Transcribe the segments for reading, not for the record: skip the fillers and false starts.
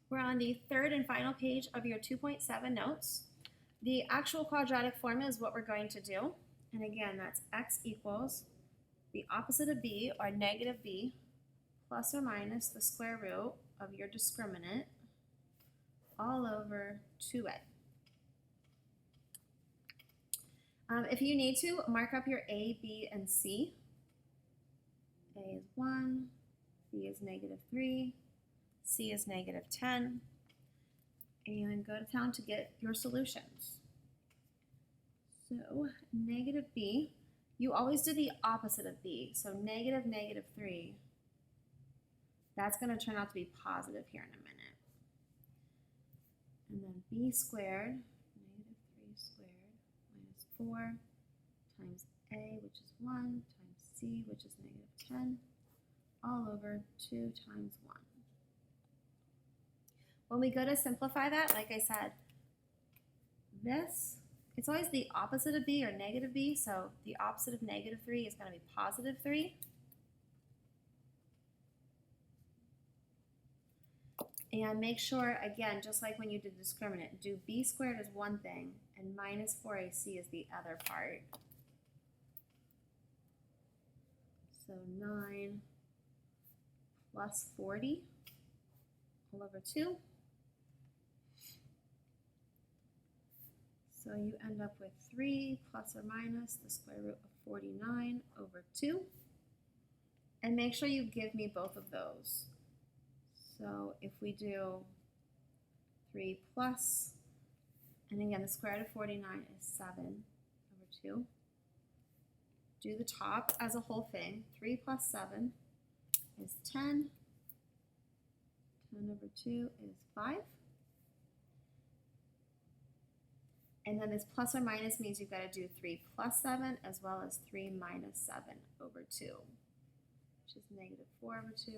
We're on the third and final page of your 2.7 notes. The actual quadratic formula is what we're going to do. And again, that's x equals the opposite of b, or negative b, plus or minus the square root of your discriminant all over 2a. If you need to, mark up your a, b, and c. A is 1, b is negative 3, c is negative 10, and go to town to get your solutions. So negative b, you always do the opposite of b. So negative negative 3, that's going to turn out to be positive here in a minute. And then b squared, negative 3 squared, minus 4, times a, which is 1, times c, which is negative 10, all over 2 times 1. When we go to simplify that, like I said, this, it's always the opposite of b, or negative b, so the opposite of negative 3 is going to be positive 3. And make sure, again, just like when you did discriminant, do b squared as one thing, and minus 4ac is the other part. So 9 plus 40 all over 2. So you end up with 3 plus or minus the square root of 49 over 2. And make sure you give me both of those. So if we do 3 plus, and again the square root of 49 is 7 over 2. Do the top as a whole thing. 3 plus 7 is 10. 10 over 2 is 5. And then this plus or minus means you've got to do 3 plus 7 as well as 3 minus 7 over 2, which is negative 4 over 2,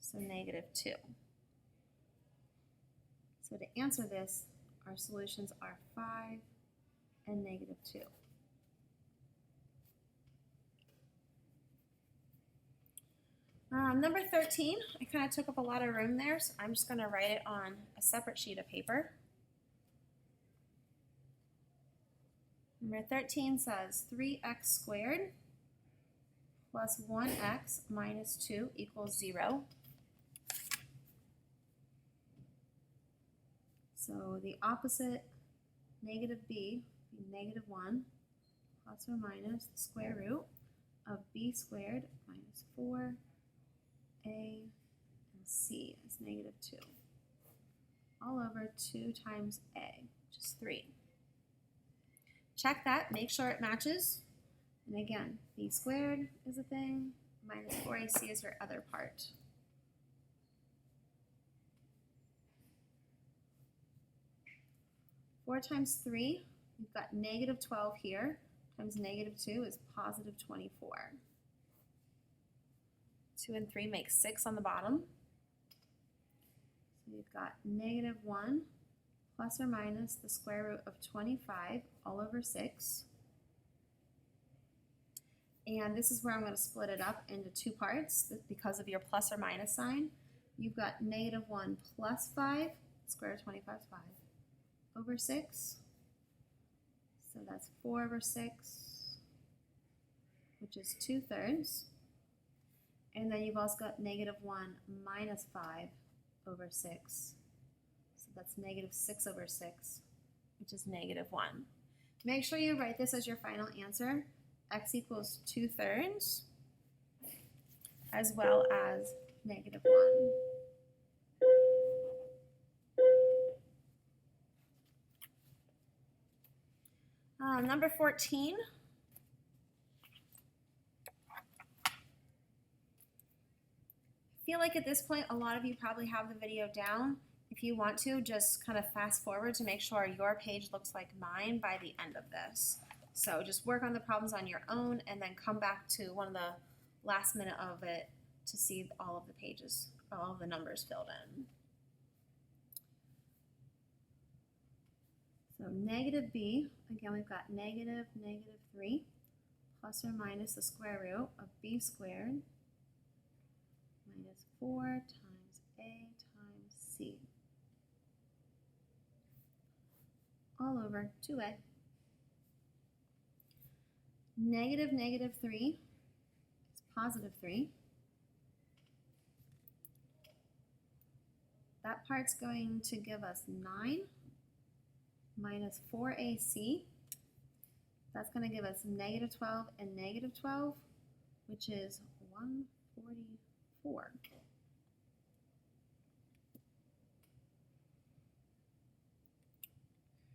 so negative 2. So to answer this, our solutions are 5 and negative 2. Number 13, I kind of took up a lot of room there, so I'm just going to write it on a separate sheet of paper. Number 13 says 3x squared plus 1x minus 2 equals 0. So the opposite, negative b, be negative 1 plus or minus the square root of b squared minus 4a and c is negative 2 all over 2 times a, which is 3. Check that, make sure it matches. And again, b squared is a thing, minus 4ac is your other part. Four times 3, you've got negative 12 here, times negative 2 is positive 24. 2 and 3 make 6 on the bottom. So you've got negative 1 plus or minus the square root of 25 all over 6. And this is where I'm going to split it up into 2 parts because of your plus or minus sign. You've got negative 1 plus 5, square root of 25 is 5, over 6. So that's 4 over 6, which is 2/3. And then you've also got negative 1 minus 5 over 6. So that's negative 6 over 6, which is negative 1. Make sure you write this as your final answer. X equals 2/3 as well as negative 1. Number 14. I feel like at this point a lot of you probably have the video down. If you want to, just kind of fast forward to make sure your page looks like mine by the end of this. So just work on the problems on your own and then come back to one of the last minute of it to see all of the pages, all of the numbers filled in. So negative b, again we've got negative 3 plus or minus the square root of b squared minus 4 times a times C all over 2A. Negative negative 3 is positive 3. That part's going to give us 9 minus 4AC. That's going to give us negative 12 and negative 12, which is 144.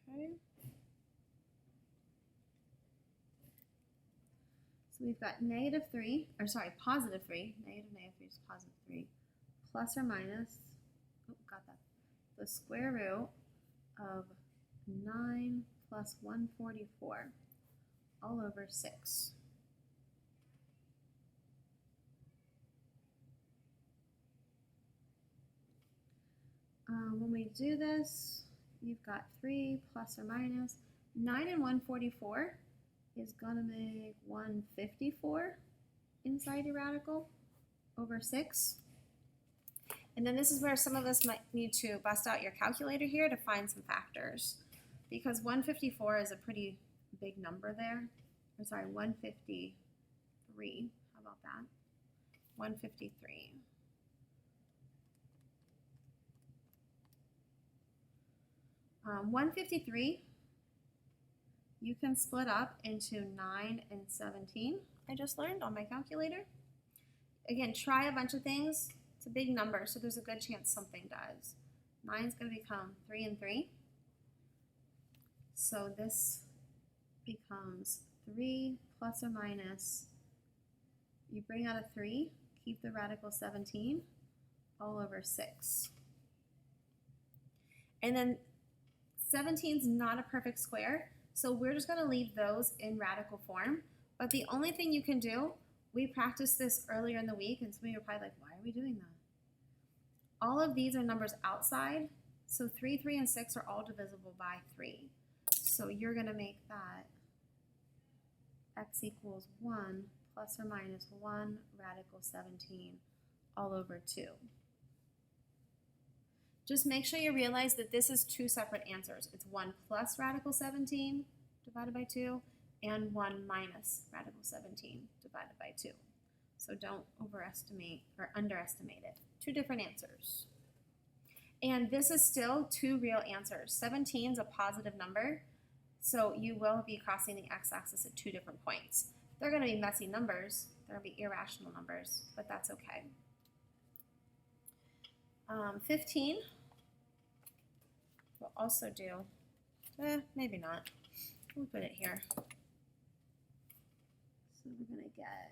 Okay. So we've got negative 3, or sorry, positive 3. Negative negative 3 is positive 3. Plus or minus, oh, got that. The square root of 9 plus 144 all over 6. When we do this, you've got 3 plus or minus. 9 and 144 is going to make 154 inside your radical over 6. And then this is where some of us might need to bust out your calculator here to find some factors, because 154 is a pretty big number there. I'm sorry, 153. How about that? 153. Um, 153 you can split up into 9 and 17. I just learned on my calculator. Again, try a bunch of things. It's a big number, so there's a good chance something does. 9 is going to become 3 and 3. So this becomes 3 plus or minus. You bring out a 3, keep the radical 17, all over 6. And then 17 is not a perfect square, so we're just going to leave those in radical form. But the only thing you can do, we practiced this earlier in the week, and some of you are probably like, why are we doing that? All of these are numbers outside, so 3, 3, and 6 are all divisible by 3. So you're going to make that x equals 1 plus or minus 1 radical 17 all over 2. Just make sure you realize that this is two separate answers. It's 1 plus radical 17 divided by 2 and 1 minus radical 17 divided by 2. So don't overestimate or underestimate it. Two different answers. And this is still two real answers. 17 is a positive number, so you will be crossing the x-axis at two different points. They're going to be messy numbers. They're going to be irrational numbers, but that's okay. 15, we'll also do, maybe not, we'll put it here. So we're going to get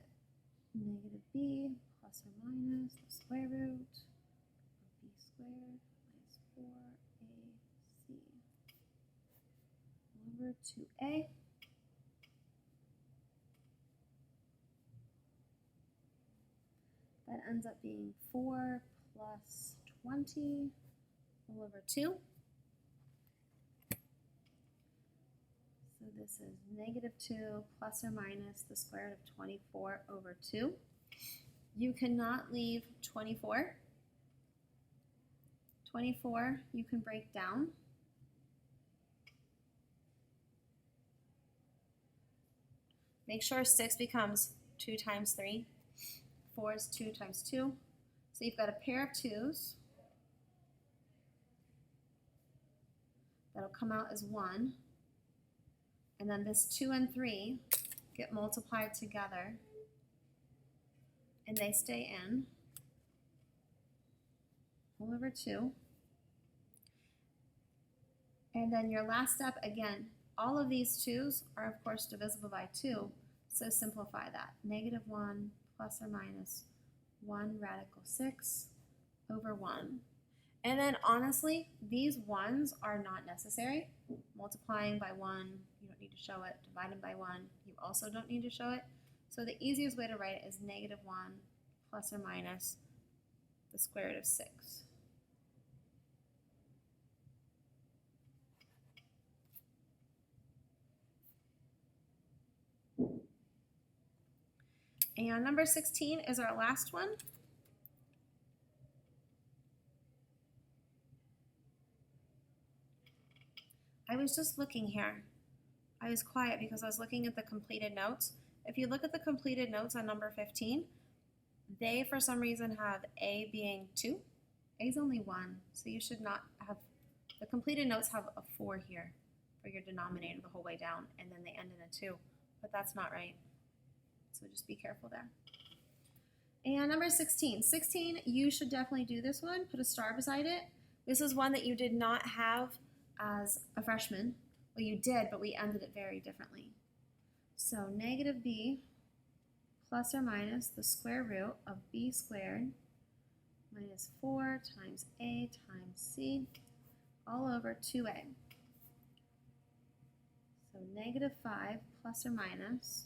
negative b plus or minus the square root of b squared minus 4ac over 2a. That ends up being 4 plus 20 all over 2. So this is negative 2 plus or minus the square root of 24 over 2. You cannot leave 24. 24 you can break down. Make sure 6 becomes 2 times 3. 4 is 2 times 2. So you've got a pair of 2's. That'll come out as 1. And then this 2 and 3 get multiplied together. And they stay in. All over 2. And then your last step, again, all of these 2's are of course divisible by 2. So simplify that. Negative 1 plus or minus 1 radical 6 over 1. And then honestly, these 1's are not necessary. Multiplying by 1, you don't need to show it. Dividing by 1, you also don't need to show it. So the easiest way to write it is negative 1 plus or minus the square root of 6. And number 16 is our last one. I was just looking here. I was quiet because I was looking at the completed notes. If you look at the completed notes on number 15, they for some reason have A being 2. A is only 1, so you should not have, the completed notes have a 4 here for your denominator the whole way down, and then they end in a 2, but that's not right. So just be careful there. And number 16. 16, you should definitely do this one. Put a star beside it. This is one that you did not have as a freshman. Well, you did, but we ended it very differently. So negative b plus or minus the square root of b squared minus 4 times a times c all over 2a. So negative 5 plus or minus.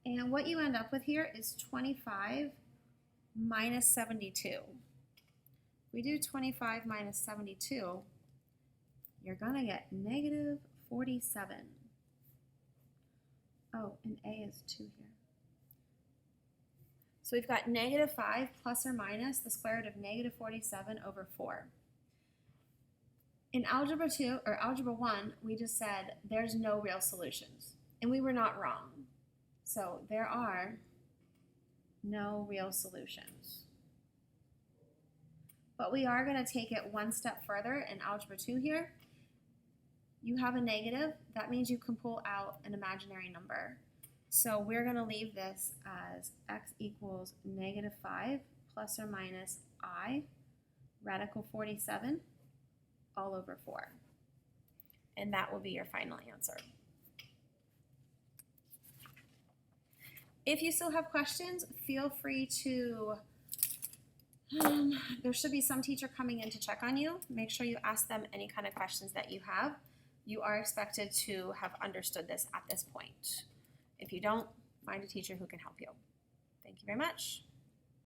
And what you end up with here is 25 minus 72. We do 25 minus 72, you're going to get negative 47. Oh, and a is 2 here. So we've got negative 5 plus or minus the square root of negative 47 over 4. In Algebra 2, or Algebra 1, we just said there's no real solutions. And we were not wrong. So there are no real solutions. But we are going to take it one step further in Algebra 2 here. You have a negative. That means you can pull out an imaginary number. So we're going to leave this as x equals negative 5 plus or minus I radical 47 all over 4. And that will be your final answer. If you still have questions, feel free to, there should be some teacher coming in to check on you. Make sure you ask them any kind of questions that you have. You are expected to have understood this at this point. If you don't, find a teacher who can help you. Thank you very much.